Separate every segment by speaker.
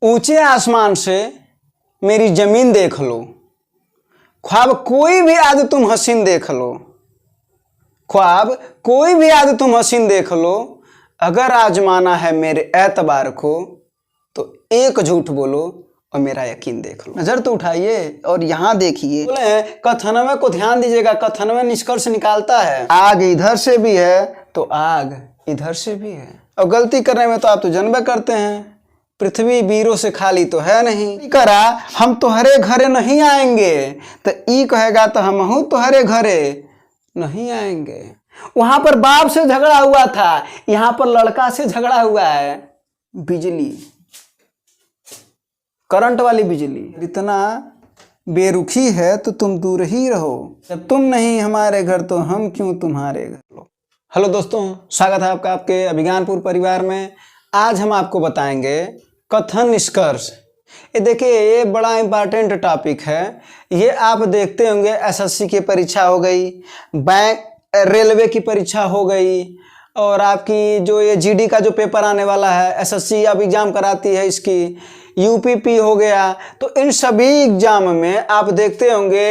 Speaker 1: ऊंचे आसमान से मेरी जमीन देख लो, ख्वाब कोई भी आज तुम हसीन देख लो, ख्वाब कोई भी आज तुम हसीन देख लो, अगर आजमाना है मेरे एतबार को तो एक झूठ बोलो और मेरा यकीन देख लो। नजर तो उठाइए और यहाँ देखिए। बोले कथनवे को ध्यान दीजिएगा, कथनवे निष्कर्ष निकालता है। आग इधर से भी है तो आग इधर से भी है, और गलती करने में तो आप तो जन्म करते हैं। पृथ्वी वीरों से खाली तो है नहीं, करा हम तुम्हारे घरे नहीं आएंगे, तो ई कहेगा तो हम हूँ तुम्हारे घरे नहीं आएंगे। वहां पर बाप से झगड़ा हुआ था, यहाँ पर लड़का से झगड़ा हुआ है। बिजली, करंट वाली बिजली इतना बेरुखी है तो तुम दूर ही रहो, जब तुम नहीं हमारे घर तो हम क्यों तुम्हारे घर। लो हेलो दोस्तों, स्वागत है आपका आपके अभिज्ञानपुर परिवार में। आज हम आपको बताएंगे कथन निष्कर्ष। ये देखिए, ये बड़ा इम्पॉर्टेंट टॉपिक है। ये आप देखते होंगे एसएससी की परीक्षा हो गई, बैंक रेलवे की परीक्षा हो गई, और आपकी जो ये जीडी का जो पेपर आने वाला है, एसएससी अब एग्ज़ाम कराती है इसकी, यूपीपी हो गया। तो इन सभी एग्जाम में आप देखते होंगे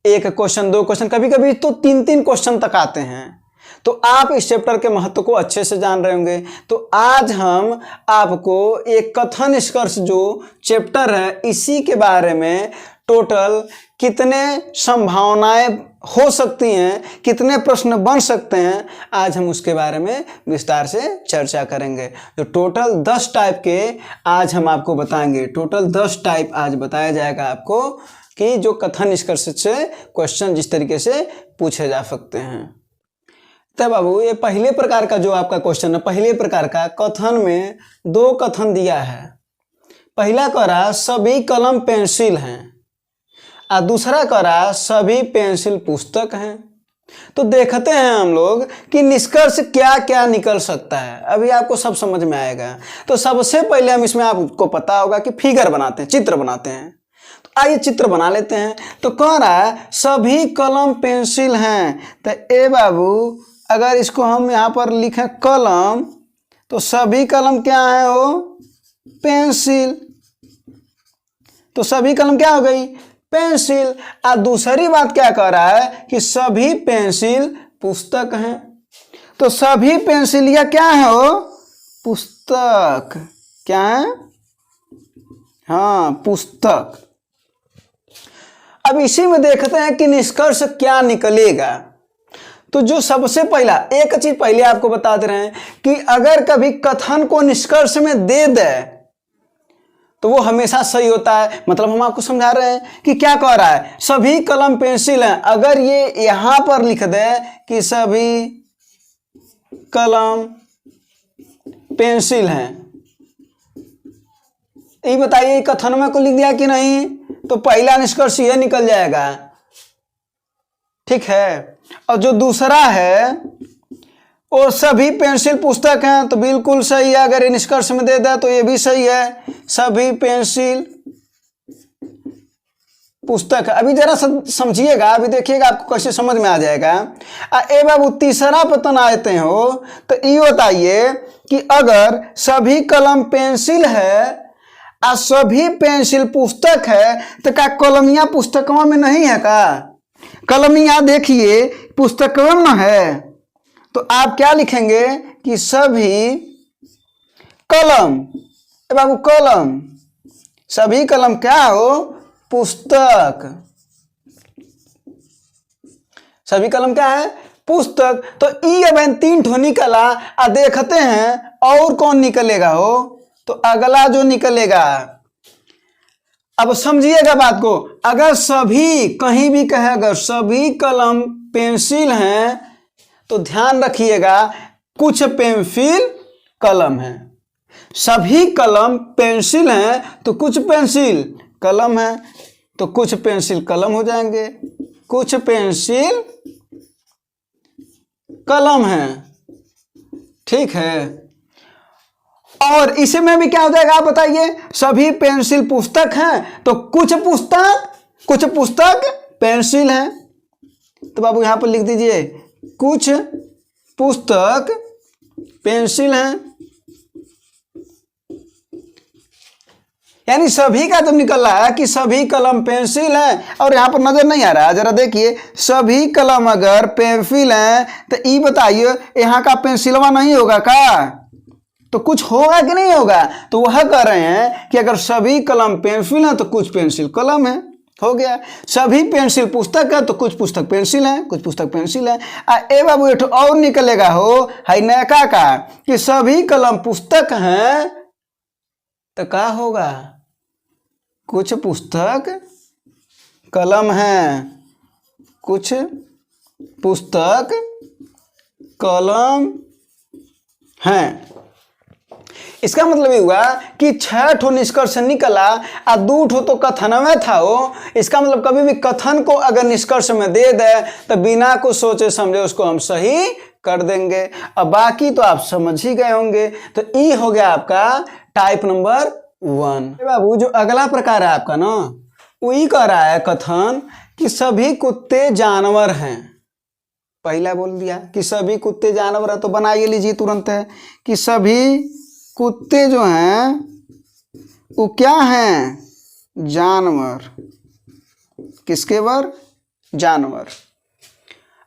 Speaker 1: एक क्वेश्चन, दो क्वेश्चन, कभी कभी तो तीन तीन क्वेश्चन तक आते हैं। तो आप इस चैप्टर के महत्व को अच्छे से जान रहे होंगे। तो आज हम आपको एक कथन निष्कर्ष जो चैप्टर है, इसी के बारे में टोटल कितने संभावनाएं हो सकती हैं, कितने प्रश्न बन सकते हैं, आज हम उसके बारे में विस्तार से चर्चा करेंगे। तो टोटल 10 टाइप के आज हम आपको बताएंगे। टोटल 10 टाइप आज बताया जाएगा आपको कि जो कथन निष्कर्ष से क्वेश्चन जिस तरीके से पूछे जा सकते हैं। तब बाबू, ये पहले प्रकार का जो आपका क्वेश्चन है, पहले प्रकार का कथन में 2 कथन दिया है। पहला करा सभी कलम पेंसिल हैं, और दूसरा करा सभी पेंसिल पुस्तक हैं। तो देखते हैं हम लोग कि निष्कर्ष क्या क्या निकल सकता है। अभी आपको सब समझ में आएगा। तो सबसे पहले हम इसमें आपको पता होगा कि फिगर बनाते हैं, चित्र बनाते हैं। तो आइए चित्र बना लेते हैं। तो कह रहा है सभी कलम पेंसिल हैं, तो ए बाबू अगर इसको हम यहाँ पर लिखें कलम, तो सभी कलम क्या है वो पेंसिल। तो सभी कलम क्या हो गई पेंसिल। और दूसरी बात क्या कह रहा है कि सभी पेंसिल पुस्तक हैं। तो सभी पेंसिलिया क्या है वो पुस्तक। क्या है? हाँ, पुस्तक। अब इसी में देखते हैं कि निष्कर्ष क्या निकलेगा। तो जो सबसे पहला एक चीज पहले आपको बता दे रहे हैं कि अगर कभी कथन को निष्कर्ष में दे दे तो वो हमेशा सही होता है। मतलब हम आपको समझा रहे हैं कि क्या कह रहा है, सभी कलम पेंसिल हैं। अगर ये यहां पर लिख दे कि सभी कलम पेंसिल हैं, ये बताइए कथन में को लिख दिया कि नहीं, तो पहला निष्कर्ष ये निकल जाएगा। ठीक है। और जो दूसरा है और सभी पेंसिल पुस्तक हैं, तो बिल्कुल सही है। अगर ये निष्कर्ष में दे दे तो ये भी सही है, सभी पेंसिल पुस्तक है। अभी जरा समझिएगा, अभी देखिएगा आपको कैसे समझ में आ जाएगा। ए बाबू तीसरा पतन आते हो, तो ये बताइए कि अगर सभी कलम पेंसिल है और सभी पेंसिल पुस्तक है, तो क्या कलमिया पुस्तकों में नहीं है का? कलमिया देखिए पुस्तकों में है। तो आप क्या लिखेंगे कि सभी कलम, बाबू कलम, सभी कलम क्या हो पुस्तक। सभी कलम क्या है पुस्तक। तो ई अब 3 ठो निकला। आ देखते हैं और कौन निकलेगा हो। तो अगला जो निकलेगा, अब समझिएगा बात को, अगर सभी कहीं भी कहे अगर सभी कलम पेंसिल हैं, तो ध्यान रखिएगा कुछ पेंसिल कलम है। सभी कलम पेंसिल हैं तो कुछ पेंसिल कलम है, तो कुछ पेंसिल कलम हो जाएंगे, कुछ पेंसिल कलम है। ठीक है। और इसमें भी क्या हो जाएगा आप बताइए, सभी पेंसिल पुस्तक हैं, तो कुछ पुस्तक पेंसिल हैं। तो बाबू यहां पर लिख दीजिए कुछ पुस्तक पेंसिल हैं। यानी सभी का जब निकल रहा है कि सभी कलम पेंसिल हैं, और यहाँ पर नजर नहीं आ रहा है, जरा देखिए, सभी कलम अगर पेंसिल हैं तो ये बताइए यहाँ का पेंसिलवा नहीं होगा का? तो कुछ होगा कि नहीं होगा? तो वह कह रहे हैं कि अगर सभी कलम पेंसिल हैं तो कुछ पेंसिल कलम है, हो गया। सभी पेंसिल पुस्तक है तो कुछ पुस्तक पेंसिल है, कुछ पुस्तक पेंसिल है। ए बाबू एक और निकलेगा हो है नैका का कि सभी कलम पुस्तक हैं तो क्या होगा? कुछ पुस्तक कलम है, कुछ पुस्तक कलम हैं। इसका मतलब ये हुआ कि 6 ठो निष्कर्ष निकला और 2 ठो तो कथन में था हो। इसका मतलब कभी भी कथन को अगर निष्कर्ष में दे दे तो बिना कुछ सोचे समझे उसको हम सही कर देंगे। अब बाकी तो आप समझ ही गए होंगे। तो ये हो गया आपका टाइप नंबर 1। बाबू जो अगला प्रकार है आपका ना, वही कह रहा है कथन कि सभी कुत्ते जानवर हैं। पहला बोल दिया कि सभी कुत्ते जानवर है, तो बनाइए लीजिए तुरंत है कि सभी कुत्ते जो हैं वो क्या हैं? जानवर। किसके वर? जानवर।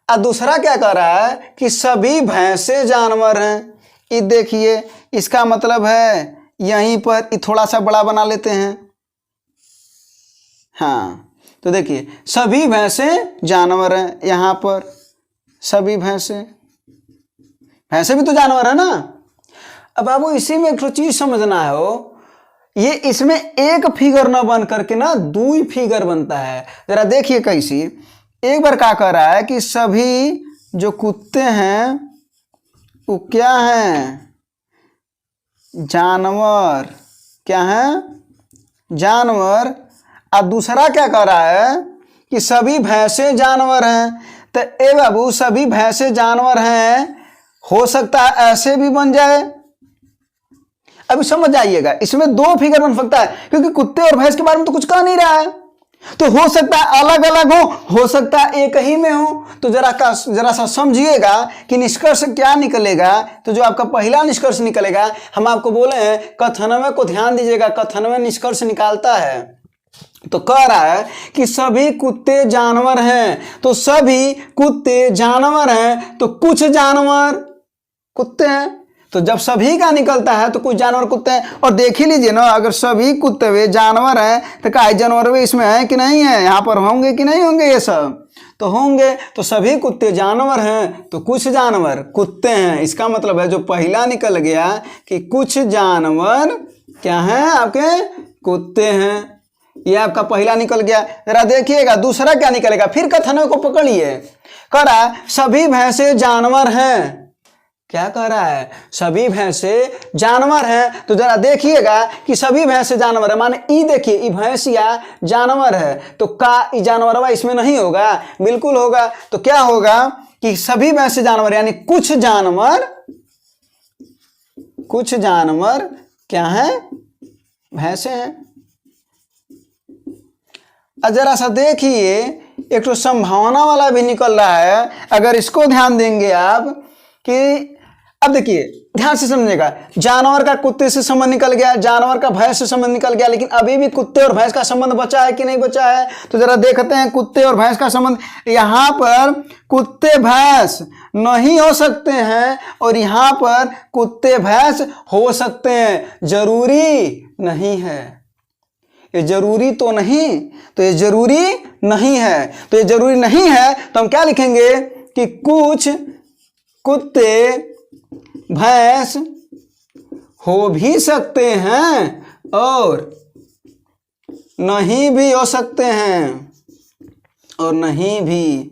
Speaker 1: और दूसरा क्या कह रहा है कि सभी भैंसे जानवर हैं। ये देखिए, इसका मतलब है यहीं पर ये थोड़ा सा बड़ा बना लेते हैं। हाँ, तो देखिए सभी भैंसे जानवर हैं, यहाँ पर सभी भैंसे, भैंसे भी तो जानवर है ना। अब बाबू इसी में एक चीज समझना है हो, ये इसमें एक फिगर ना बन करके ना 2 फिगर बनता है। जरा देखिए कैसी। एक बार क्या कह रहा है कि सभी जो कुत्ते हैं वो क्या हैं? जानवर। क्या है? जानवर। और दूसरा क्या कह रहा है कि सभी भैंसे जानवर हैं। तो ए बाबू सभी भैंसे जानवर हैं, हो सकता है ऐसे भी बन जाए। अभी समझ जाइएगा, इसमें 2 फिगर बन सकता है क्योंकि कुत्ते और भैंस के बारे में तो कुछ कह नहीं रहा है। तो हो सकता है अलग अलग हो सकता है एक ही में हो। तो जरा सा समझिएगा कि निष्कर्ष क्या निकलेगा। तो जो आपका पहला निष्कर्ष निकलेगा, हम आपको बोले हैं कथनवय को ध्यान दीजिएगा, कथनवय निष्कर्ष निकालता है। तो कह रहा है कि सभी कुत्ते जानवर हैं, तो सभी कुत्ते जानवर हैं तो कुछ जानवर कुत्ते हैं। तो जब सभी का निकलता है तो कुछ जानवर कुत्ते हैं। और देख ही लीजिए ना, अगर सभी कुत्ते वे जानवर हैं तो क्या जानवर वे इसमें है कि नहीं है? यहाँ पर होंगे कि नहीं होंगे? ये सब तो होंगे। तो सभी कुत्ते जानवर हैं तो कुछ जानवर कुत्ते हैं। इसका मतलब है जो पहला निकल गया कि कुछ जानवर क्या हैं? आपके कुत्ते हैं। ये आपका पहला निकल गया। जरा देखिएगा दूसरा क्या निकलेगा। फिर कथनों को पकड़िए। कह रहा है सभी भैंसे जानवर हैं। क्या कह रहा है? सभी भैंसे जानवर हैं। तो जरा देखिएगा कि सभी भैंसे जानवर है, माने ई देखिए ई भैंसिया जानवर है, तो का ई जानवरवा इसमें नहीं होगा? बिल्कुल होगा। तो क्या होगा कि सभी भैंसे जानवर यानी कुछ जानवर क्या है? भैंसे हैं। जरा सा देखिए एक तो संभावना वाला भी निकल रहा है। अगर इसको ध्यान देंगे आप कि अब देखिए ध्यान से समझिएगा, जानवर का कुत्ते से संबंध निकल गया, जानवर का भैंस से संबंध निकल गया, लेकिन अभी भी कुत्ते और भैंस का संबंध बचा है कि नहीं बचा है? तो जरा देखते हैं कुत्ते और भैंस का संबंध। यहाँ पर कुत्ते भैंस नहीं हो सकते हैं और यहाँ पर कुत्ते भैंस हो सकते हैं। जरूरी नहीं है, ये जरूरी तो नहीं, तो ये जरूरी नहीं है। तो ये जरूरी नहीं है तो हम क्या लिखेंगे कि कुछ कुत्ते भैंस हो भी सकते हैं और नहीं भी हो सकते हैं, और नहीं भी,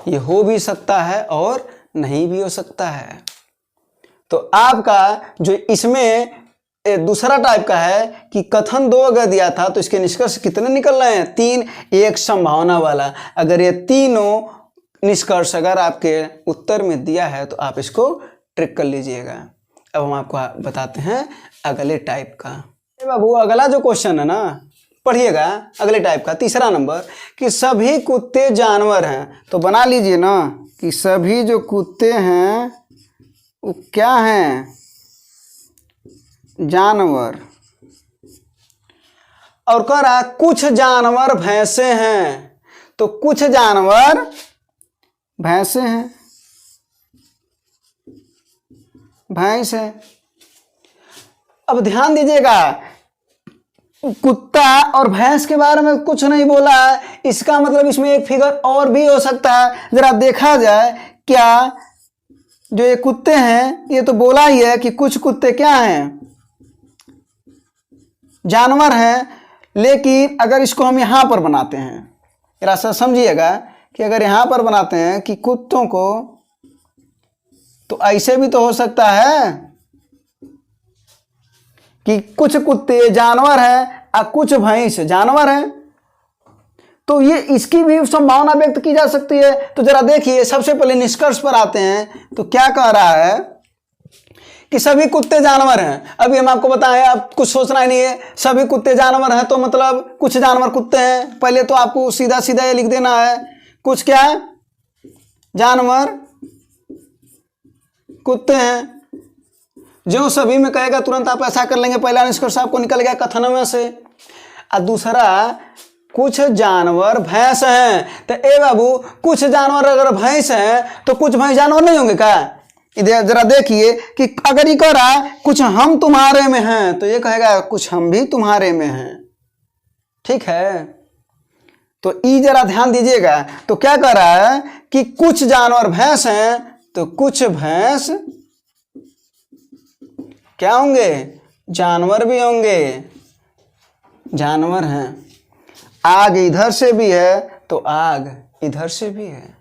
Speaker 1: ये हो भी सकता है और नहीं भी हो सकता है। तो आपका जो इसमें दूसरा टाइप का है कि कथन 2 अगर दिया था तो इसके निष्कर्ष कितने निकल रहे हैं? 3। एक संभावना वाला। अगर ये तीनों निष्कर्ष अगर आपके उत्तर में दिया है तो आप इसको ट्रिक कर लीजिएगा। अब हम आपको बताते हैं अगले टाइप का। बाबू अगला जो क्वेश्चन है ना, पढ़िएगा अगले टाइप का, तीसरा नंबर कि सभी कुत्ते जानवर हैं। तो बना लीजिए ना कि सभी जो कुत्ते हैं वो क्या हैं? जानवर। और कह रहा कुछ जानवर भैंसे हैं, तो कुछ जानवर भैंसे हैं, भैंस है। अब ध्यान दीजिएगा, कुत्ता और भैंस के बारे में कुछ नहीं बोला है, इसका मतलब इसमें एक फिगर और भी हो सकता है। जरा देखा जाए, क्या जो ये कुत्ते हैं, ये तो बोला ही है कि कुछ कुत्ते क्या हैं, जानवर हैं। लेकिन अगर इसको हम यहां पर बनाते हैं, जरा सा समझिएगा कि अगर यहां पर बनाते हैं कि कुत्तों को, तो ऐसे भी तो हो सकता है कि कुछ कुत्ते जानवर हैं और कुछ भैंस जानवर हैं, तो ये इसकी भी संभावना व्यक्त की जा सकती है। तो जरा देखिए, सबसे पहले निष्कर्ष पर आते हैं। तो क्या कह रहा है कि सभी कुत्ते जानवर हैं। अभी हम आपको बताएं, आप कुछ सोचना ही नहीं है, सभी कुत्ते जानवर हैं तो मतलब कुछ जानवर कुत्ते हैं। पहले तो आपको सीधा सीधा ये लिख देना है, कुछ क्या है, जानवर कुत्ते हैं। जो सभी में कहेगा तुरंत आप ऐसा कर लेंगे, पहला निष्कर्ष आपको निकल गया कथन में से। और दूसरा, कुछ जानवर भैंस हैं। तो ए बाबू, कुछ जानवर अगर भैंस हैं तो कुछ भैंस जानवर नहीं होंगे क्या? इधर जरा देखिए कि अगर ये कह रहा है कुछ हम तुम्हारे में हैं, तो ये कहेगा कुछ हम भी तुम्हारे में हैं। ठीक है, तो ई जरा ध्यान दीजिएगा। तो क्या कह रहा है कि कुछ जानवर भैंस हैं, तो कुछ भैंस क्या होंगे, जानवर भी होंगे, जानवर हैं। आग इधर से भी है तो आग इधर से भी है।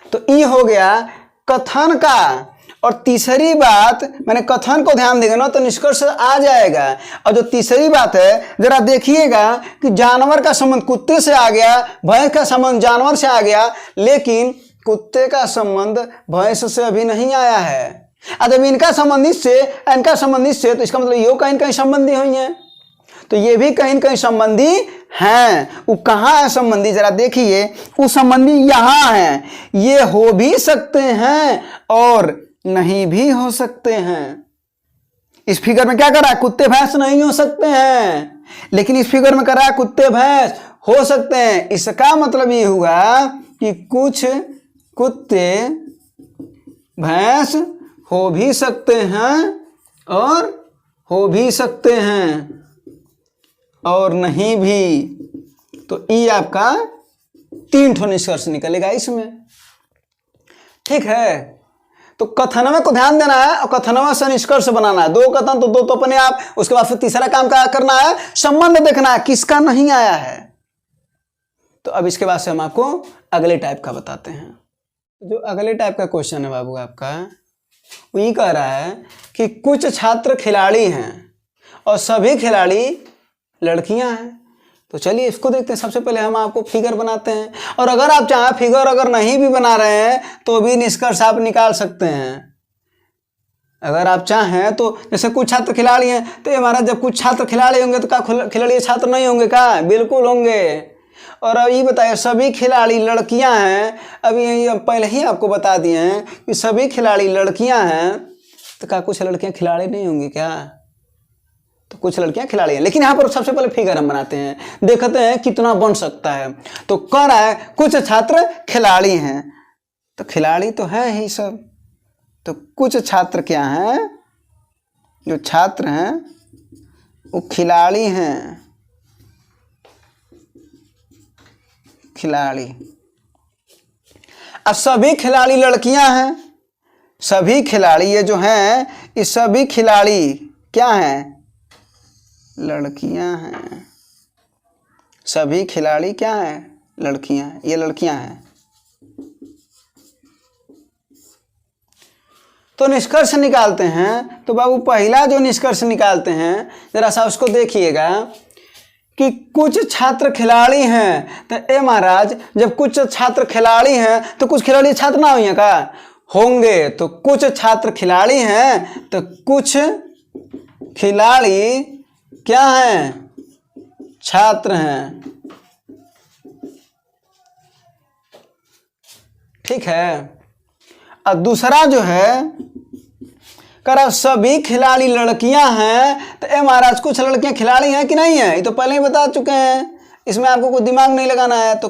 Speaker 1: तो ये हो गया कथन का। और तीसरी बात, मैंने कथन को ध्यान देंगे ना तो निष्कर्ष आ जाएगा। और जो तीसरी बात है, जरा देखिएगा कि जानवर का संबंध कुत्ते से आ गया, भैंस का संबंध जानवर से आ गया, लेकिन कुत्ते का संबंध भैंस से अभी नहीं आया है। जब इनका संबंध इससे, इनका संबंध इससे, तो इसका मतलब ये कहीं कहीं संबंधी हुई है, तो ये भी कहीं न कहीं संबंधी हैं। वो कहाँ है संबंधी, जरा देखिए। वो संबंधी यहाँ है। ये हो भी सकते हैं और नहीं भी हो सकते हैं। इस फिगर में क्या कर रहा है, कुत्ते भैंस नहीं हो सकते हैं, लेकिन इस फिगर में कर रहा है कुत्ते भैंस हो सकते हैं। इसका मतलब ये हुआ कि कुछ कुत्ते भैंस हो भी सकते हैं और हो भी सकते हैं और नहीं भी। तो ये आपका 3 ठो निष्कर्ष निकलेगा इसमें। ठीक है, तो कथनवे को ध्यान देना है और कथनवा से निष्कर्ष बनाना है। 2 कथन तो 2 तो अपने आप, उसके बाद फिर तीसरा काम क्या करना है, संबंध देखना है किसका नहीं आया है। तो अब इसके बाद से हम आपको अगले टाइप का बताते हैं। जो अगले टाइप का क्वेश्चन है बाबू आपका, वो ये कह रहा है कि कुछ छात्र खिलाड़ी हैं और सभी खिलाड़ी लड़कियां हैं। तो चलिए इसको देखते हैं। सबसे पहले हम आपको फिगर बनाते हैं, और अगर आप चाहें फिगर अगर नहीं भी बना रहे हैं तो भी निष्कर्ष आप निकाल सकते हैं। अगर आप चाहें तो, जैसे कुछ छात्र खिलाड़ी हैं, तो ये महाराज जब कुछ छात्र खिलाड़ी होंगे तो क्या खिलाड़ी छात्र नहीं होंगे क्या? बिल्कुल होंगे। और अब ये बताइए, सभी खिलाड़ी लड़कियां हैं। अभी ये पहले ही आपको बता दिए हैं कि सभी खिलाड़ी लड़कियां हैं, तो क्या कुछ लड़कियां खिलाड़ी नहीं होंगी क्या? तो कुछ लड़कियां खिलाड़ी हैं। लेकिन यहाँ पर सबसे पहले फिगर हम बनाते हैं, देखते हैं कितना बन सकता है। तो कह रहा है कुछ छात्र खिलाड़ी हैं, तो खिलाड़ी तो है ही सब। तो कुछ छात्र क्या हैं, जो छात्र हैं वो खिलाड़ी हैं, खिलाड़ी। अब सभी खिलाड़ी लड़कियां हैं। सभी खिलाड़ी ये जो हैं, ये सभी खिलाड़ी क्या हैं, लड़कियां हैं। सभी खिलाड़ी क्या हैं, लड़कियां हैं, ये लड़कियां हैं। तो निष्कर्ष निकालते हैं। तो बाबू पहला जो निष्कर्ष निकालते हैं, जरा सा उसको देखिएगा कि कुछ छात्र खिलाड़ी हैं। तो ए महाराज, जब कुछ छात्र खिलाड़ी हैं तो कुछ खिलाड़ी छात्र ना हुई क्या? होंगे। तो कुछ छात्र खिलाड़ी हैं, तो कुछ खिलाड़ी क्या हैं, छात्र हैं। ठीक है। और दूसरा जो है करा सभी खिलाड़ी लड़कियां हैं, तो ए महाराज कुछ लड़कियां खिलाड़ी हैं कि नहीं है, ये तो पहले ही बता चुके हैं, इसमें आपको कोई दिमाग नहीं लगाना है। तो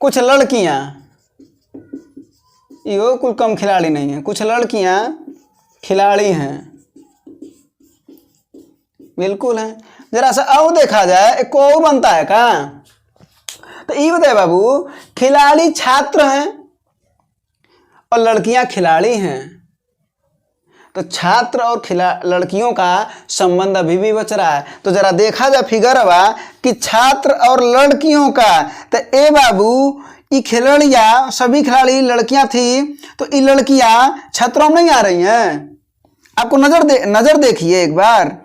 Speaker 1: कुछ लड़कियां, यो कुल कम खिलाड़ी नहीं है, कुछ लड़कियां खिलाड़ी हैं, बिल्कुल है। जरा सा आओ देखा जाए, एक को और बनता है का? तो ये बताए बाबू, खिलाड़ी छात्र हैं और लड़कियां खिलाड़ी हैं, तो छात्र और लड़कियों का संबंध अभी भी बच रहा है। तो जरा देखा जाए फिगर कि छात्र और लड़कियों का, तो ए बाबू ये खिलाड़ियां, सभी खिलाड़ी लड़कियां थी, तो ये लड़कियां छात्रों में नहीं आ रही हैं। आपको नजर देखिए, एक बार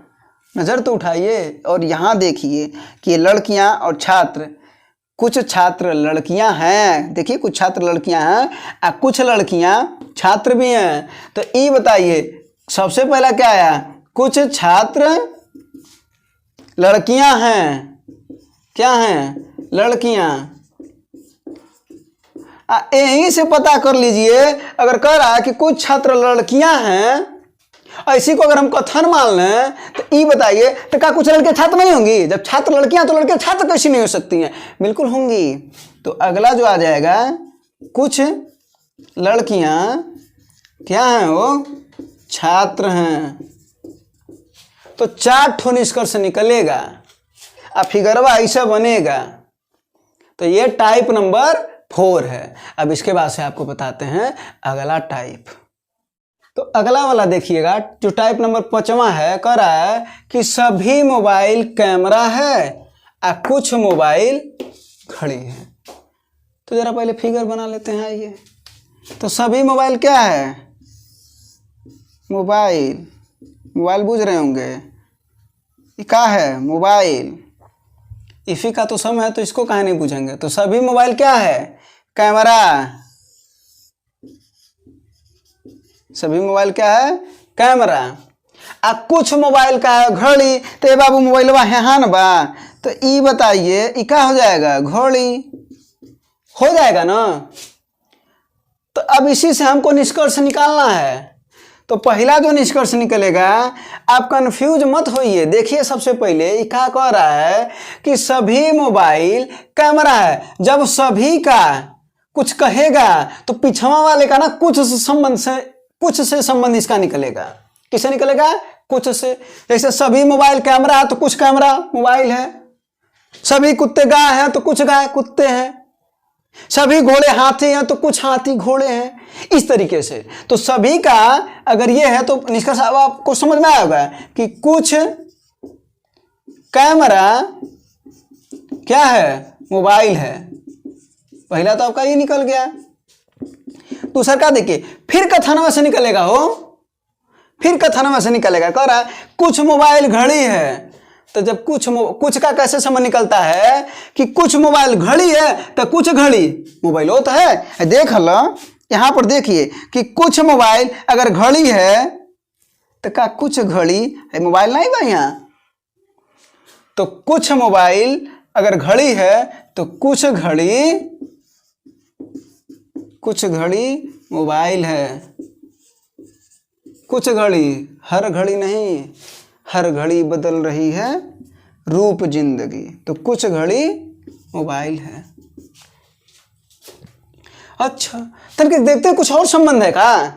Speaker 1: नजर तो उठाइए और यहाँ देखिए कि ये लड़कियां और छात्र, कुछ छात्र लड़कियां हैं, देखिए कुछ छात्र लड़कियां हैं और कुछ लड़कियां छात्र भी हैं। तो ये बताइए सबसे पहला क्या आया? कुछ छात्र लड़कियां हैं, क्या हैं? लड़कियां। यहीं से पता कर लीजिए, अगर कह रहा है कि कुछ छात्र लड़कियां हैं, इसी को अगर हम कथन मान लें, तो ये बताइए तो क्या कुछ लड़के छात्र नहीं होंगी? जब छात्र लड़कियां तो लड़के छात्र कैसी नहीं हो सकती हैं? बिल्कुल होंगी। तो अगला जो आ जाएगा, कुछ लड़कियां क्या हैं? वो छात्र हैं। तो 4 ठो निष्कर्ष निकलेगा, अब फिगरवा ऐसा बनेगा। तो ये टाइप नंबर 4 है। अब इसके बाद से आपको बताते हैं अगला टाइप। तो अगला वाला देखिएगा, जो टाइप नंबर 5वां है, कह रहा है कि सभी मोबाइल कैमरा है और कुछ मोबाइल घड़ी है। तो जरा पहले फिगर बना लेते हैं, आइए। तो सभी मोबाइल क्या है? मोबाइल बूझ रहे होंगे, ये क्या है? मोबाइल। इसी का तो सम है, तो इसको कहाँ नहीं पूछेंगे। तो सभी मोबाइल क्या है? कैमरा। सभी मोबाइल क्या है? कैमरा। कुछ मोबाइल का है घड़ी। तो ये बाबू मोबाइलवा है ना बा, तो ये बताइए ये क्या हो जाएगा? घड़ी हो जाएगा ना। तो अब इसी से हमको निष्कर्ष निकालना है। तो पहला जो निष्कर्ष निकलेगा, आप कंफ्यूज मत होइए। देखिए सबसे पहले ये क्या कह रहा है कि सभी मोबाइल कैमरा है। जब सभी का कुछ कहेगा तो पिछवा वाले का ना कुछ से संबंध इसका निकलेगा। किससे निकलेगा? कुछ से। जैसे सभी मोबाइल कैमरा है तो कुछ कैमरा मोबाइल है, सभी कुत्ते गाय हैं तो कुछ गाय कुत्ते हैं, सभी घोड़े हाथी हैं तो कुछ हाथी घोड़े हैं, इस तरीके से। तो सभी का अगर ये है तो निष्कर्ष अब आपको समझ में आएगा कि कुछ कैमरा क्या है? मोबाइल है। पहला तो आपका ये निकल गया। दूसरा का देखिए, फिर कथनवा से निकलेगा हो, फिर कथनवा से निकलेगा। कह रहा है कुछ मोबाइल घड़ी है। तो जब कुछ का कैसे संबंध निकलता है कि कुछ मोबाइल घड़ी है तो कुछ घड़ी मोबाइल हो तो है। देख लो यहां पर, देखिए कि कुछ मोबाइल अगर घड़ी है तो क्या कुछ घड़ी है? मोबाइल नहीं बा यहाँ। तो कुछ मोबाइल अगर घड़ी है तो कुछ घड़ी मोबाइल है। कुछ घड़ी, हर घड़ी नहीं, हर घड़ी बदल रही है रूप जिंदगी। तो कुछ घड़ी मोबाइल है। अच्छा, तनिक देखते हैं कुछ और संबंध है का।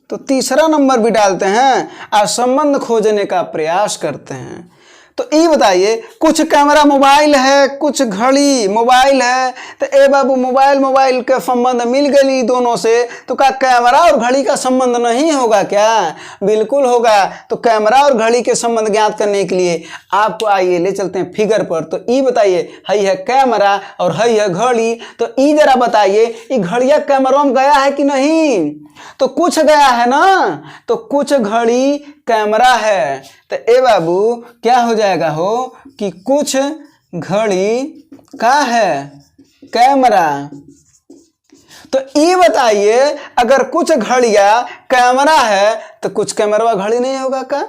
Speaker 1: तो तीसरा नंबर भी डालते हैं और संबंध खोजने का प्रयास करते हैं। तो ये बताइए, कुछ कैमरा मोबाइल है, कुछ घड़ी मोबाइल है। तो ए बाबू मोबाइल के संबंध मिल गई दोनों से, तो क्या कैमरा और घड़ी का संबंध नहीं होगा क्या? बिल्कुल होगा। तो कैमरा और घड़ी के संबंध ज्ञात करने के लिए आपको आइए ले चलते हैं फिगर पर। तो ये बताइए, हई है कैमरा और हई है घड़ी। तो ये जरा बताइए, ये घड़िया कैमरा में गया है कि नहीं? तो कुछ गया है ना, तो कुछ घड़ी कैमरा है। तो ए बाबू क्या हो जाएगा हो कि कुछ घड़ी का है? कैमरा। तो ये बताइए, अगर कुछ घड़िया कैमरा है तो कुछ कैमरा घड़ी नहीं होगा का?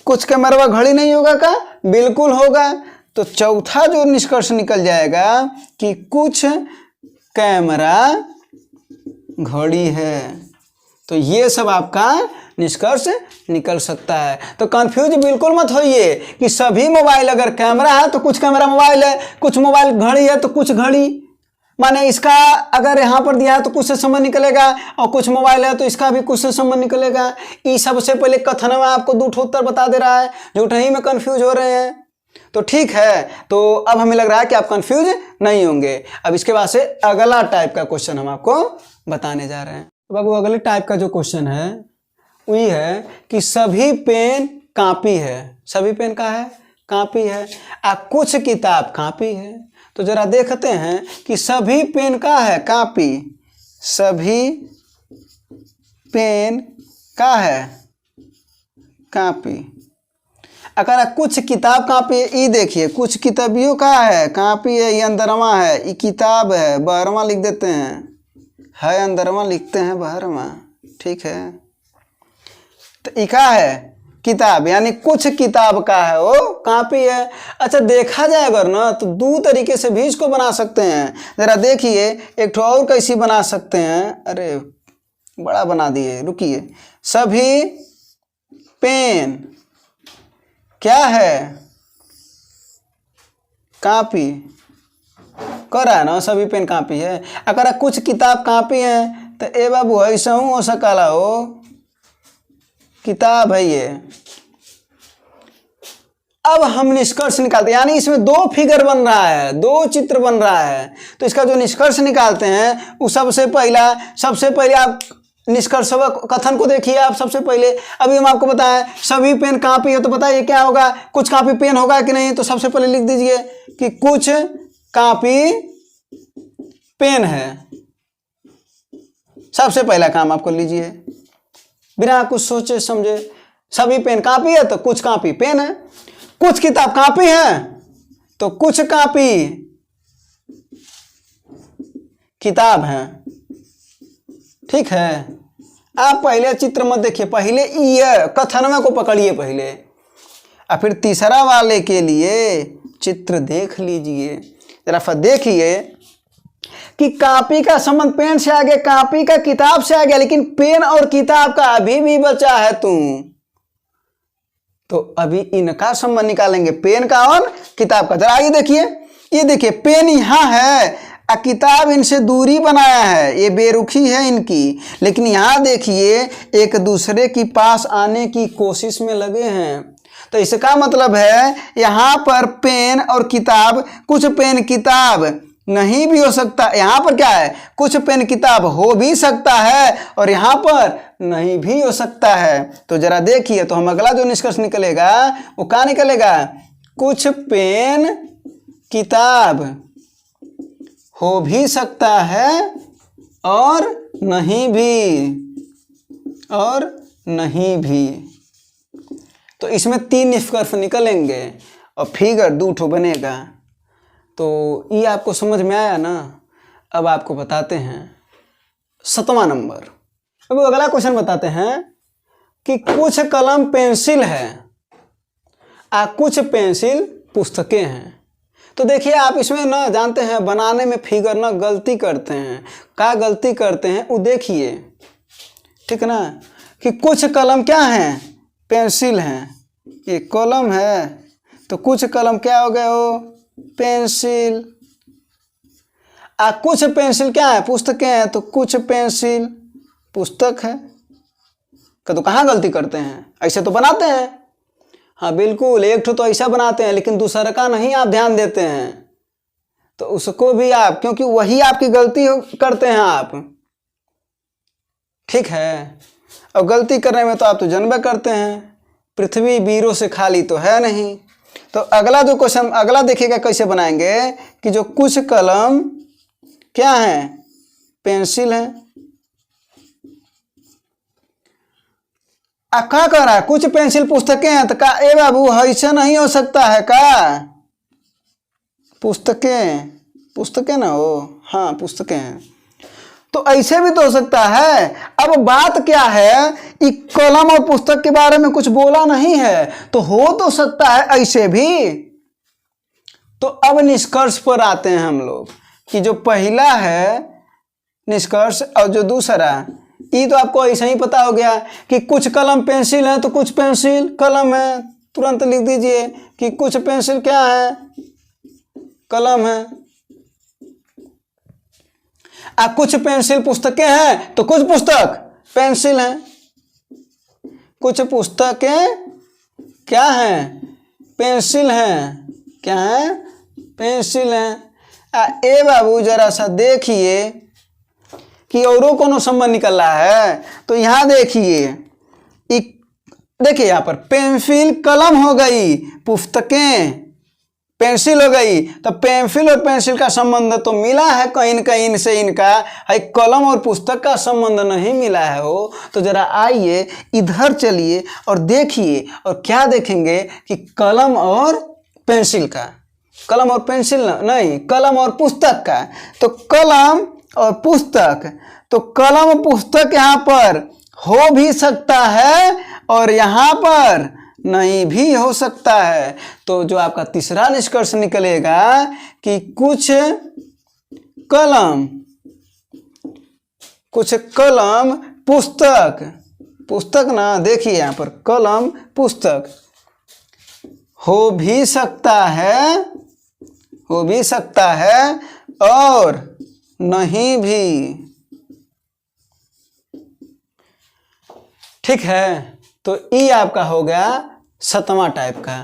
Speaker 1: कुछ कैमरा घड़ी नहीं होगा का? बिल्कुल होगा। तो चौथा जो निष्कर्ष निकल जाएगा कि कुछ कैमरा घड़ी है। तो ये सब आपका निष्कर्ष निकल सकता है। तो कंफ्यूज बिल्कुल मत होइए कि सभी मोबाइल अगर कैमरा है तो कुछ कैमरा मोबाइल है, कुछ मोबाइल घड़ी है तो कुछ घड़ी, माने इसका अगर यहाँ पर दिया है तो कुछ से संबंध निकलेगा, और कुछ मोबाइल है तो इसका भी कुछ से संबंध निकलेगा। ये सबसे पहले कथन में आपको दूठ उत्तर बता दे रहा है, जो ही में कंफ्यूज हो रहे हैं। तो ठीक है, तो अब हमें लग रहा है कि आप कंफ्यूज नहीं होंगे। अब इसके बाद से अगला टाइप का क्वेश्चन हम आपको बताने जा रहे हैं। तो बाबू अगले टाइप का जो क्वेश्चन है वही है कि सभी पेन कॉपी है। सभी पेन का है कॉपी है, कुछ किताब कॉपी है। तो जरा देखते हैं कि सभी पेन का है कॉपी, सभी पेन का है कॉपी। अगर कुछ किताब कॉपी है, ये देखिए कुछ किताबियों का है कॉपी है, ये अंदरवा है, ये किताब है, बहरवा लिख देते हैं, है अंदरवा लिखते हैं बहरवा, ठीक है। तो इका है किताब, यानी कुछ किताब का है वो कॉपी है। अच्छा देखा जाए अगर ना तो दो तरीके से भी इसको बना सकते हैं। जरा देखिए एक ठो और कैसी बना सकते हैं, अरे बड़ा बना दिए, रुकिए। सभी पेन क्या है कॉपी, कर रहा है ना, सभी पेन कॉपी है। अगर कुछ किताब कॉपी है तो ए बाबू ऐसा हो सकला हो, किताब है ये। अब हम निष्कर्ष निकालते हैं, यानी इसमें दो फिगर बन रहा है, दो चित्र बन रहा है। तो इसका जो निष्कर्ष निकालते हैं वो सबसे पहले आप निष्कर्ष कथन को देखिए। आप सबसे पहले अभी हम आपको बताएं सभी पेन कॉपी है, तो बताइए क्या होगा, कुछ कॉपी पेन होगा कि नहीं। तो सबसे पहले लिख दीजिए कि कुछ कॉपी पेन है। सबसे पहला काम आपको लीजिए बिना कुछ सोचे समझे, सभी पेन कॉपी है तो कुछ कॉपी पेन है, कुछ किताब कॉपी है तो कुछ कॉपी किताब है, ठीक है। आप पहले चित्र मत देखिए, पहले ये कथनवा को पकड़िए पहले, और फिर तीसरा वाले के लिए चित्र देख लीजिए। जरा फिर देखिए कि कॉपी का संबंध पेन से आ गया, कॉपी का किताब से आ गया, लेकिन पेन और किताब का अभी भी बचा है तो अभी इनका संबंध निकालेंगे, पेन का और किताब का। जरा ये देखिए पेन यहाँ है, किताब इनसे दूरी बनाया है, ये बेरुखी है इनकी, लेकिन यहाँ देखिए एक दूसरे के पास आने की कोशिश में लगे हैं। तो इसका मतलब है यहाँ पर पेन और किताब, कुछ पेन किताब नहीं भी हो सकता, यहाँ पर क्या है कुछ पेन किताब हो भी सकता है और यहाँ पर नहीं भी हो सकता है। तो जरा देखिए, तो हम अगला जो निष्कर्ष निकलेगा वो क्या निकलेगा, कुछ पेन किताब हो भी सकता है और नहीं भी। तो इसमें 3 निष्कर्ष निकलेंगे और फिगर 2 ठो बनेगा। तो ये आपको समझ में आया ना। अब आपको बताते हैं 7वां नंबर। अब अगला क्वेश्चन बताते हैं कि कुछ कलम पेंसिल है कुछ पेंसिल पुस्तकें हैं। तो देखिए आप इसमें ना जानते हैं बनाने में फिगर ना गलती करते हैं, क्या गलती करते हैं वो देखिए, ठीक ना। कि कुछ कलम क्या हैं, पेंसिल हैं, ये कलम है तो कुछ कलम क्या हो गए हो, पेंसिल। कुछ पेंसिल क्या है, पुस्तकें हैं, तो कुछ पेंसिल पुस्तक है। तो कहाँ गलती करते हैं, ऐसे तो बनाते हैं। हाँ बिल्कुल, एक ठो तो ऐसा बनाते हैं लेकिन दूसरा का नहीं आप ध्यान देते हैं, तो उसको भी आप, क्योंकि वही आपकी गलती करते हैं आप, ठीक है। और गलती करने में तो आप तो जन्म करते हैं, पृथ्वी वीरों से खाली तो है नहीं। तो अगला जो क्वेश्चन अगला देखिएगा कैसे बनाएंगे कि जो कुछ कलम क्या है, पेंसिल है। क्या कर रहा है, कुछ पेंसिल पुस्तकें हैं, तो का ए बाबू ऐसा नहीं हो सकता है का, पुस्तकें ना हो, हाँ पुस्तकें हैं, तो ऐसे भी तो हो सकता है। अब बात क्या है, कि कलम और पुस्तक के बारे में कुछ बोला नहीं है, तो हो तो सकता है ऐसे भी। तो अब निष्कर्ष पर आते हैं हम लोग कि जो पहला है निष्कर्ष और जो दूसरा, ई तो आपको ऐसा ही पता हो गया कि कुछ कलम पेंसिल है तो कुछ पेंसिल कलम है। तुरंत लिख दीजिए कि कुछ पेंसिल क्या है, कलम है। कुछ पेंसिल पुस्तकें हैं तो कुछ पुस्तक पेंसिल हैं। कुछ पुस्तकें क्या हैं, पेंसिल हैं। क्या है, पेंसिल हैं। ए बाबू जरा सा देखिए कि औरों कोनो संबंध निकल रहा है। तो यहाँ देखिए, देखिए यहाँ पर पेंसिल कलम हो गई, पुस्तकें पेंसिल हो गई। तो पेंसिल और पेंसिल का संबंध तो मिला है कहीं न कहीं इनसे, इनका है। कलम और पुस्तक का संबंध नहीं मिला है हो। तो जरा आइए इधर चलिए और देखिए, और क्या देखेंगे कि कलम और पेंसिल का, कलम और पेंसिल नहीं, कलम और पुस्तक का। तो कलम और पुस्तक, तो कलम और पुस्तक यहाँ पर हो भी सकता है और यहाँ पर नहीं भी हो सकता है। तो जो आपका तीसरा निष्कर्ष निकलेगा कि कुछ कलम पुस्तक, पुस्तक ना, देखिए यहाँ पर कलम पुस्तक हो भी सकता है, हो भी सकता है और नहीं भी। ठीक है, तो ई आपका हो गया 7वां टाइप का।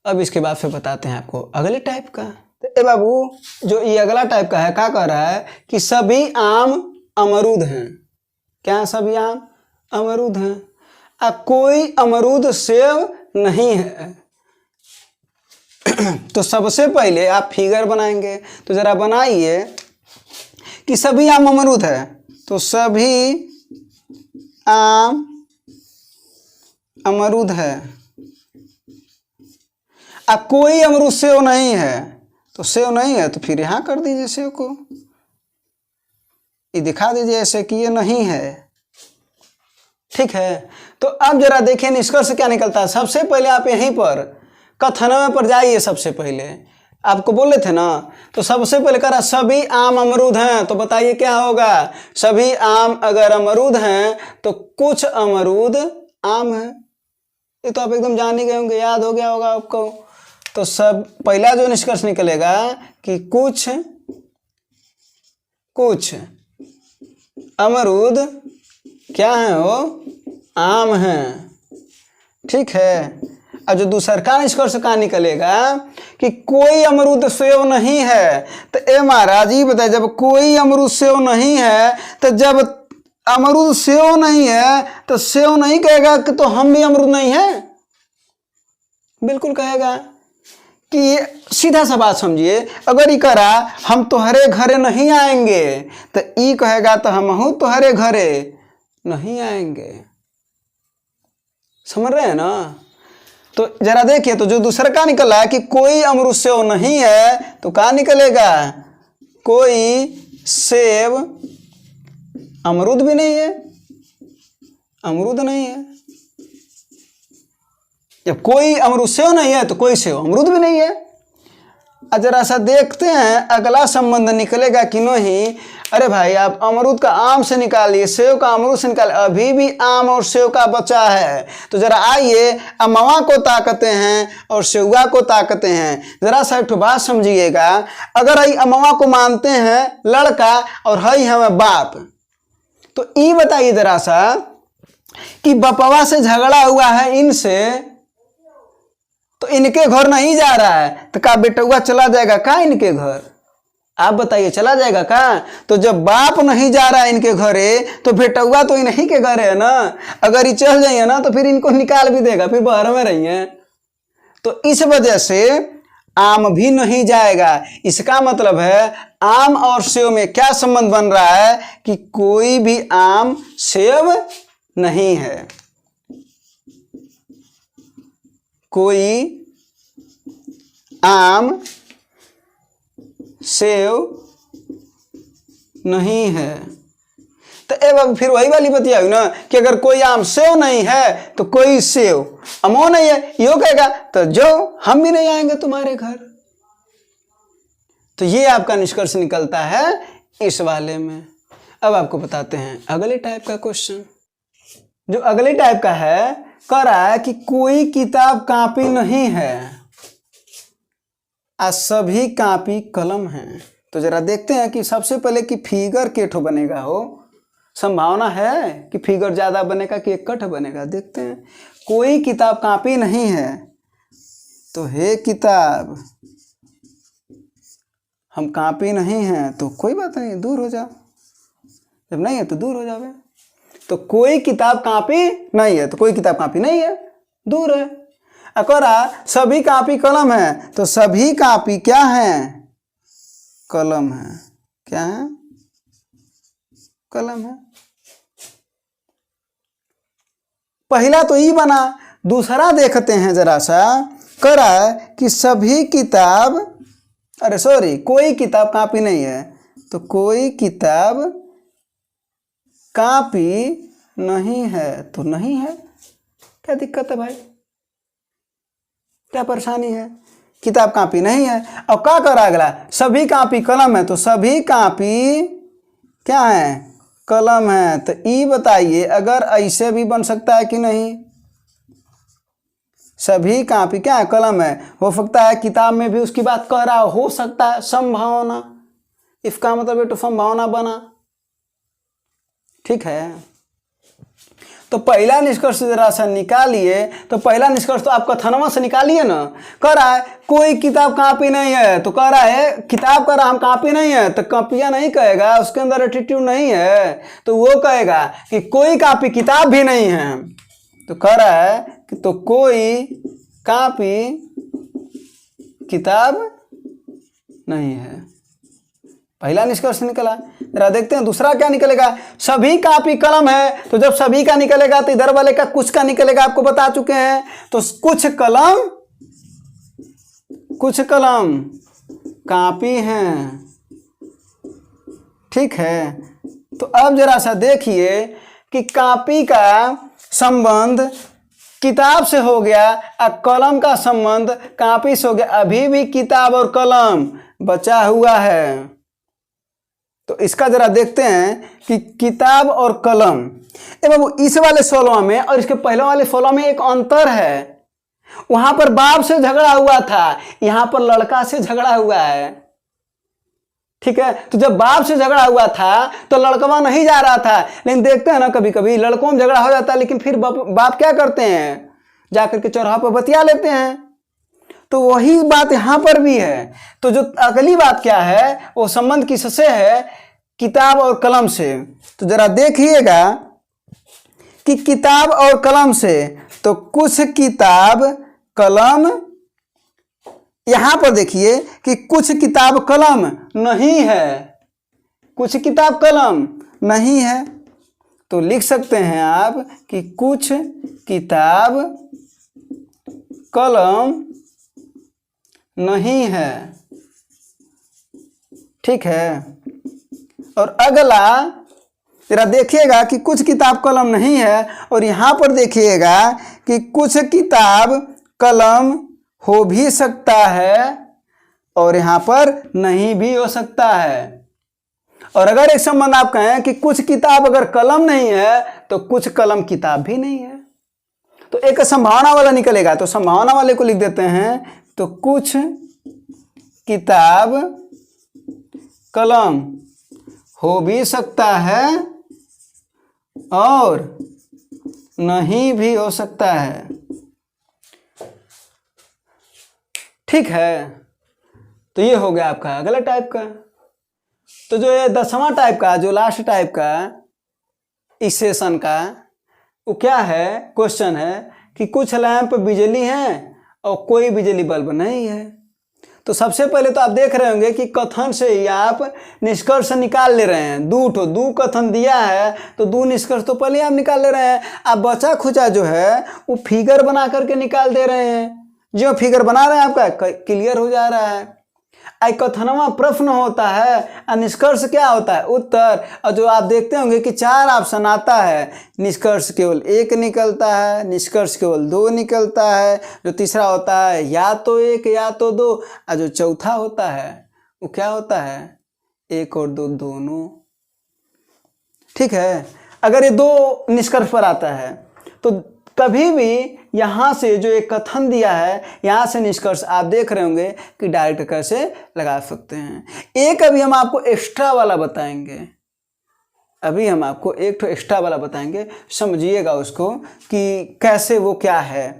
Speaker 1: अब इसके बाद फिर बताते हैं आपको अगले टाइप का। तो ए बाबू जो ये अगला टाइप का है, क्या कह रहा है कि सभी आम अमरूद हैं। क्या सभी आम अमरूद हैं? कोई अमरूद सेब नहीं है। तो सबसे पहले आप फिगर बनाएंगे। तो जरा बनाइए कि सभी आम अमरूद है। तो सभी आम अमरूद है। कोई अमरूद सेव नहीं है। तो सेव नहीं है तो फिर यहां कर दीजिए सेव को, ये दिखा दीजिए ऐसे कि ये नहीं है। ठीक है, तो अब जरा देखिए निष्कर्ष क्या निकलता है। सबसे पहले आप यहीं पर कथनों पर जाइए। सबसे पहले आपको बोले थे ना, तो सबसे पहले कह रहा सभी आम अमरूद हैं। तो बताइए क्या होगा, सभी आम अगर अमरूद हैं तो कुछ अमरूद आम है। ये तो आप एकदम जान ही गए होंगे, याद हो गया होगा आपको। तो सब पहला जो निष्कर्ष निकलेगा कि कुछ अमरूद क्या है, वो आम हैं। ठीक है, और जो दूसरा का निष्कर्ष का निकलेगा कि कोई अमरूद सेव नहीं है। तो ए महाराज ये बताए, जब कोई अमरूद सेव नहीं है, तो जब अमरूद सेव नहीं है तो सेव नहीं कहेगा कि तो हम भी अमरूद नहीं है। बिल्कुल कहेगा कि सीधा सा बात समझिए, अगर ये करा हम तुम्हारे घरे नहीं आएंगे, तो ई कहेगा तो हम तुम्हारे घरे नहीं आएंगे। समझ रहे हैं ना? तो जरा देखिए, तो जो दूसरा का निकला है कि कोई अमरूद सेव नहीं है, तो क्या निकलेगा, कोई सेब अमरूद भी नहीं है, अमरूद नहीं है। जब कोई अमरूद सेव नहीं है तो कोई सेव अमरूद भी नहीं है। जरा सा देखते हैं अगला संबंध निकलेगा कि नहीं। अरे भाई आप अमरूद का आम से निकालिए, सेव का अमरूद से निकालिए, अभी भी आम और सेव का बचा है। तो जरा आइए अमवा को ताकते हैं और सेवा को ताकते हैं। जरा सा एक बात समझिएगा, अगर हई अमवा को मानते हैं लड़का और हई हमें बाप, तो ये बताइए जरा सा कि बपवा से झगड़ा हुआ है इनसे, तो इनके घर नहीं जा रहा है, तो का बेटुआ चला जाएगा का इनके घर? आप बताइए, चला जाएगा का? तो जब बाप नहीं जा रहा है इनके घरे, तो बेटुआ तो इन्हीं के घर है ना। अगर ये चल जाइए ना तो फिर इनको निकाल भी देगा, फिर बाहर में रहिए। तो इस वजह से आम भी नहीं जाएगा। इसका मतलब है आम और सेव में क्या संबंध बन रहा है कि कोई भी आम सेव नहीं है, कोई आम सेव नहीं है। तो अब फिर वही वाली बतिया हुई ना कि अगर कोई आम सेव नहीं है तो कोई सेव अमो नहीं है, यो कहेगा तो जो हम भी नहीं आएंगे तुम्हारे घर। तो ये आपका निष्कर्ष निकलता है इस वाले में। अब आपको बताते हैं अगले टाइप का क्वेश्चन। जो अगले टाइप का है, कह रहा है कि कोई किताब कॉपी नहीं है और सभी कॉपी कलम हैं। तो जरा देखते हैं कि सबसे पहले कि फिगर केठो बनेगा हो। संभावना है कि फिगर ज्यादा बनेगा कि इकट्ठ बनेगा। देखते हैं। कोई किताब कॉपी नहीं है तो हे किताब हम कॉपी नहीं हैं तो कोई बात नहीं, दूर हो जाओ। जब नहीं है तो दूर हो जाओगे। तो कोई किताब कॉपी नहीं है तो कोई किताब कॉपी नहीं है, दूर है। अकरा सभी कॉपी कलम है तो सभी कॉपी क्या है? कलम है। क्या है? कलम है। पहला तो ई बना। दूसरा देखते हैं जरा सा। करा कि सभी किताब, अरे सॉरी, कोई किताब कॉपी नहीं है तो कोई किताब कॉपी नहीं है तो नहीं है। क्या दिक्कत है भाई? क्या परेशानी है? किताब कॉपी नहीं है। और क्या करा अगला? सभी कॉपी कलम है तो सभी कॉपी क्या है? कलम है। तो ई बताइए अगर ऐसे भी बन सकता है कि नहीं? सभी कॉपी क्या है? कलम है। हो सकता है किताब में भी उसकी बात कह रहा हो सकता है। संभावना, इसका मतलब ये तो संभावना बना। ठीक है। तो पहला निष्कर्ष जरा सा निकालिए। तो पहला निष्कर्ष तो आप कथनवा से निकालिए ना। कह रहा है कोई किताब कॉपी नहीं है तो कह रहा है किताब कह रहा हम कॉपी नहीं है तो कॉपियां नहीं कहेगा, उसके अंदर एटीट्यूड नहीं है तो वो कहेगा कि कोई कॉपी किताब भी नहीं है। तो कह रहा है कि तो कोई कॉपी किताब नहीं है। पहला निष्कर्ष निकला। जरा देखते हैं दूसरा क्या निकलेगा। सभी कॉपी कलम है तो जब सभी का निकलेगा तो इधर वाले का कुछ का निकलेगा, आपको बता चुके हैं। तो कुछ कलम कॉपी हैं। ठीक है। तो अब जरा सा देखिए कि कॉपी का संबंध किताब से हो गया और कलम का संबंध कॉपी से हो गया। अभी भी किताब और कलम बचा हुआ है। तो इसका जरा देखते हैं कि किताब और कलम। ए बाबू, इस वाले 16 में और इसके पहले वाले 16 में एक अंतर है। वहां पर बाप से झगड़ा हुआ था, यहां पर लड़का से झगड़ा हुआ है। ठीक है। तो जब बाप से झगड़ा हुआ था तो लड़कवा नहीं जा रहा था, लेकिन देखते हैं ना कभी कभी लड़कों में झगड़ा हो जाता है लेकिन फिर बाप क्या करते हैं? जाकर के चौराहा पर बतिया लेते हैं। तो वही बात यहां पर भी है। तो जो अगली बात क्या है वो संबंध किससे है? किताब और कलम से। तो जरा देखिएगा कि किताब और कलम से। तो कुछ किताब कलम, यहां पर देखिए कि कुछ किताब कलम नहीं है। कुछ किताब कलम नहीं है तो लिख सकते हैं आप कि कुछ किताब कलम नहीं है। ठीक है। और अगला जरा देखिएगा कि कुछ किताब कलम नहीं है और यहां पर देखिएगा कि कुछ किताब कलम हो भी सकता है और यहां पर नहीं भी हो सकता है। और अगर एक संबंध आप कहें कि कुछ किताब अगर कलम नहीं है तो कुछ कलम किताब भी नहीं है, तो एक संभावना वाला निकलेगा। तो संभावना वाले को लिख देते हैं। तो कुछ किताब कलम हो भी सकता है और नहीं भी हो सकता है। ठीक है। तो ये हो गया आपका अगला टाइप का। तो जो ये 10वां टाइप का, जो लास्ट टाइप का इस सेशन का, वो क्या है? क्वेश्चन है कि कुछ लैंप बिजली हैं और कोई बिजली बल्ब नहीं है। तो सबसे पहले तो आप देख रहे होंगे कि कथन से ही आप निष्कर्ष निकाल ले रहे हैं। दो कथन दिया है तो दो निष्कर्ष तो पहले आप निकाल ले रहे हैं। आप बचा खुचा जो है वो फिगर बना करके निकाल दे रहे हैं। जो फिगर बना रहे हैं आपका क्लियर हो जा रहा है। कथनवा प्रश्न होता है और निष्कर्ष क्या होता है? उत्तर। और जो आप देखते होंगे कि 4 ऑप्शन आता है, निष्कर्ष केवल 1 निकलता है, निष्कर्ष केवल 2 निकलता है, जो तीसरा होता है या तो 1 या तो 2, और जो चौथा होता है वो क्या होता है? 1 और 2 दोनों। ठीक है। अगर ये दो निष्कर्ष पर आता है तो कभी भी यहाँ से जो एक कथन दिया है यहाँ से निष्कर्ष आप देख रहे होंगे कि डायरेक्ट कैसे लगा सकते हैं। एक अभी हम आपको एक्स्ट्रा वाला बताएंगे, अभी हम आपको एक तो एक्स्ट्रा वाला बताएंगे, समझिएगा उसको कि कैसे वो क्या है।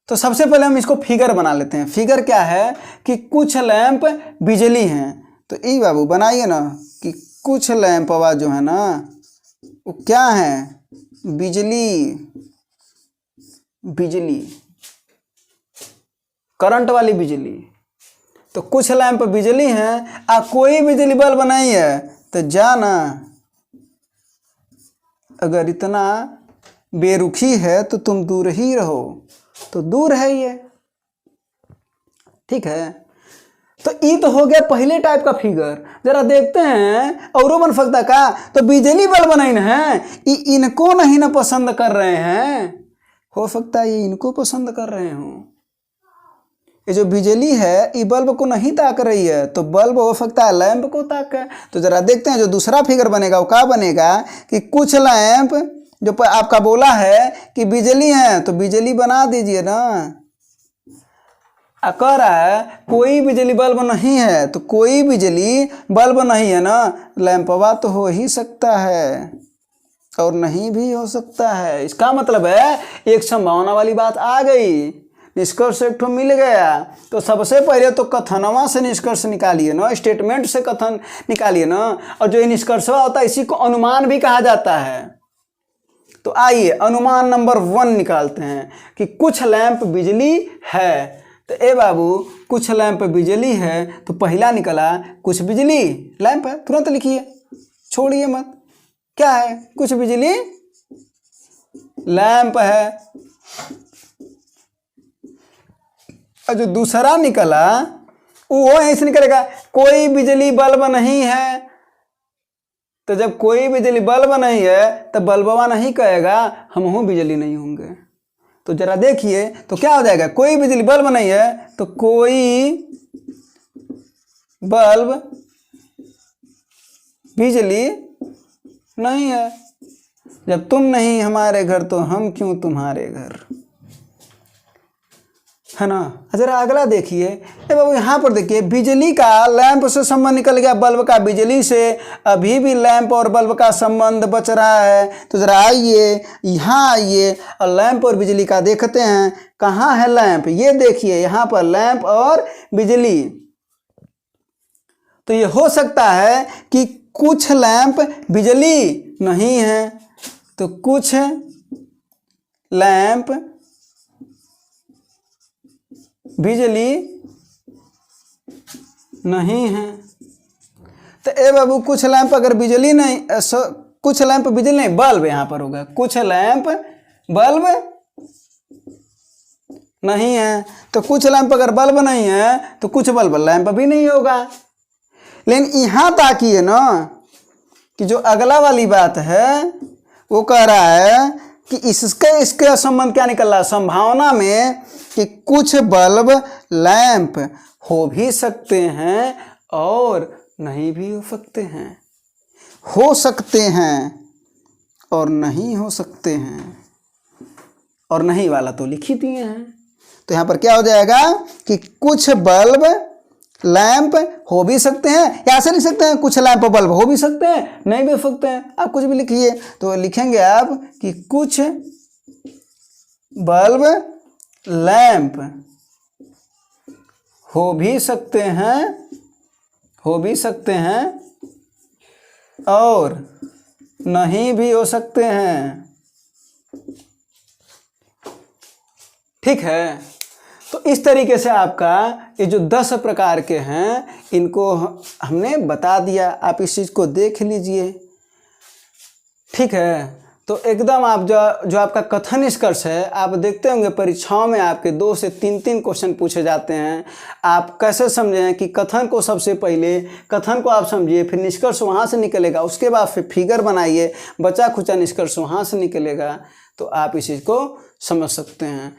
Speaker 1: तो सबसे पहले हम इसको फिगर बना लेते हैं। फिगर क्या है कि कुछ लैंप बिजली हैं, तो ई बाबू बनाइए ना कि कुछ लैंप आवाज जो है ना वो क्या है, बिजली, बिजली करंट वाली बिजली। तो कुछ लैंप बिजली हैं, कोई बिजली बल्ब नहीं है तो जाना, अगर इतना बेरुखी है तो तुम दूर ही रहो, तो दूर है ये, ठीक है। तो ये तो हो गया पहले टाइप का फिगर। जरा देखते हैं और बन सकता का, तो बिजली बल्ब नहीं है, इनको नहीं ना पसंद कर रहे हैं, हो सकता है ये इनको पसंद कर रहे हो। ये जो बिजली है ये बल्ब को नहीं ताक रही है, तो बल्ब हो सकता है लैंप को ताके। तो जरा देखते हैं जो दूसरा फिगर बनेगा वो क्या बनेगा कि कुछ लैंप जो आपका बोला है कि बिजली है, तो बिजली बना दीजिए ना। कह रहा है कोई बिजली बल्ब नहीं है, तो कोई बिजली बल्ब नहीं है ना, लैंपवा तो हो ही सकता है और नहीं भी हो सकता है। इसका मतलब है एक संभावना वाली बात आ गई, निष्कर्ष एक ठो मिल गया। तो सबसे पहले तो कथनवा से निष्कर्ष निकालिए ना, स्टेटमेंट से कथन निकालिए ना, और जो ये निष्कर्षवा होता है इसी को अनुमान भी कहा जाता है। तो आइए अनुमान नंबर 1 निकालते हैं कि कुछ लैंप बिजली है। तो ए बाबू कुछ लैंप बिजली है, तो पहला निकला कुछ बिजली लैंप है, तुरंत लिखिए, छोड़िए मत। क्या है, कुछ बिजली लैंप है। और जो दूसरा निकला वो ऐसे निकलेगा कोई बिजली बल्ब नहीं है। तो जब कोई बिजली बल्ब नहीं है तो बल्बवा नहीं कहेगा हम हूँ बिजली नहीं होंगे। तो जरा देखिए तो क्या हो जाएगा, कोई बिजली बल्ब नहीं है तो कोई बल्ब बिजली नहीं है। जब तुम नहीं हमारे घर तो हम क्यों तुम्हारे घर, है ना। जरा अगला देखिए, बाबू यहाँ पर देखिए बिजली का लैंप से संबंध निकल गया बल्ब का बिजली से, अभी भी लैंप और बल्ब का संबंध बच रहा है। तो जरा आइए यहाँ आइए और लैंप और बिजली का देखते हैं, कहाँ है लैंप, ये देखिए यहाँ पर लैंप और बिजली। तो ये हो सकता है कि कुछ लैंप बिजली नहीं है, तो कुछ लैंप बिजली नहीं है। तो ए बाबू कुछ लैंप अगर बिजली नहीं, कुछ लैंप बिजली नहीं, बल्ब यहां पर होगा, कुछ लैंप बल्ब नहीं है। तो कुछ लैंप अगर बल्ब नहीं है तो कुछ बल्ब लैंप भी नहीं होगा। लेकिन यहां ताकिए ना कि जो अगला वाली बात है वो कह रहा है कि इसके संबंध क्या निकल रहा है, संभावना में कि कुछ बल्ब लैंप हो भी सकते हैं और नहीं भी हो सकते हैं, हो सकते हैं और नहीं हो सकते हैं, और नहीं वाला तो लिख ही दिए हैं। तो यहाँ पर क्या हो जाएगा कि कुछ बल्ब लैंप हो भी सकते हैं, या ऐसे लिख सकते हैं कुछ लैंप बल्ब हो भी सकते हैं, नहीं भी हो सकते हैं, आप कुछ भी लिखिए। तो लिखेंगे आप कि कुछ बल्ब लैंप हो भी सकते हैं, हो भी सकते हैं और नहीं भी हो सकते हैं, ठीक है। तो इस तरीके से आपका ये जो 10 प्रकार के हैं इनको हमने बता दिया, आप इस चीज़ को देख लीजिए, ठीक है। तो एकदम आप जो आपका कथन निष्कर्ष है, आप देखते होंगे परीक्षाओं में आपके 2 से 3 क्वेश्चन पूछे जाते हैं। आप कैसे समझें कि कथन को सबसे पहले कथन को आप समझिए, फिर निष्कर्ष वहाँ से निकलेगा, उसके बाद फिर फिगर बनाइए, बचा खुचा निष्कर्ष वहाँ से निकलेगा। तो आप इस चीज़ को समझ सकते हैं।